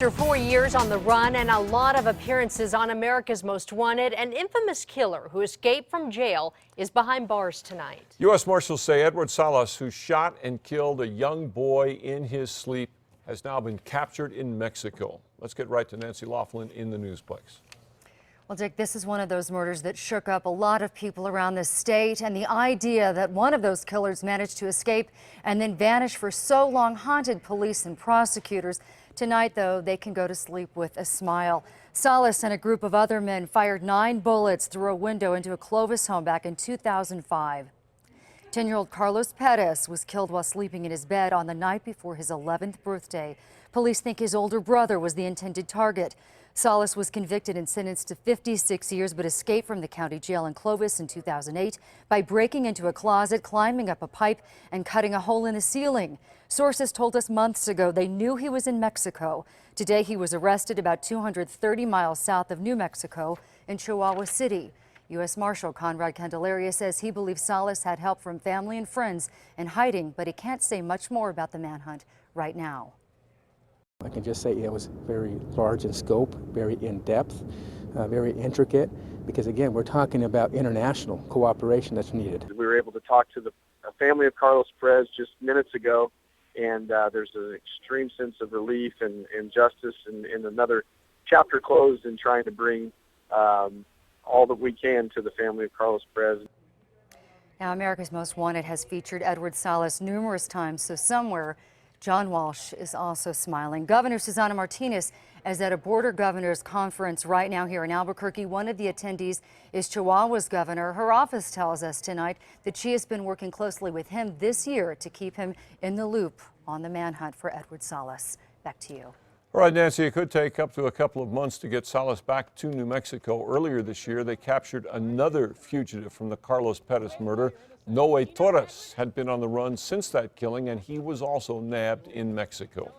After 4 years on the run and a lot of appearances on America's Most Wanted, an infamous killer who escaped from jail is behind bars tonight. U.S. Marshals say Edward Salas, who shot and killed a young boy in his sleep, has now been captured in Mexico. Let's get right to Nancy Laughlin in the Newsplex. Well, Dick, this is one of those murders that shook up a lot of people around the state, and the idea that one of those killers managed to escape and then vanish for so long haunted police and prosecutors. Tonight, though, they can go to sleep with a smile. Salas and a group of other men fired 9 bullets through a window into a Clovis home back in 2005. 10-year-old Carlos Perez was killed while sleeping in his bed on the night before his 11th birthday. Police think his older brother was the intended target. Salas was convicted and sentenced to 56 years, but escaped from the county jail in Clovis in 2008 by breaking into a closet, climbing up a pipe, and cutting a hole in the ceiling. Sources told us months ago they knew he was in Mexico. Today he was arrested about 230 miles south of New Mexico in Chihuahua City. U.S. Marshal Conrad Candelaria says he believes Salas had help from family and friends in hiding, but he can't say much more about the manhunt right now. I can just say it was very large in scope, very in-depth, very intricate, because again, we're talking about international cooperation that's needed. We were able to talk to the family of Carlos Perez just minutes ago, and there's an extreme sense of relief and justice, and another chapter closed in trying to bring all that we can to the family of Carlos Perez. Now, America's Most Wanted has featured Edward Salas numerous times, so somewhere John Walsh is also smiling. Governor Susana Martinez is at a border governors conference right now here in Albuquerque. One of the attendees is Chihuahua's governor. Her office tells us tonight that she has been working closely with him this year to keep him in the loop on the manhunt for Edward Salas. Back to you. All right, Nancy, it could take up to a couple of months to get Salas back to New Mexico. Earlier this year, they captured another fugitive from the Carlos Perez murder. Noe Torres had been on the run since that killing, and he was also nabbed in Mexico.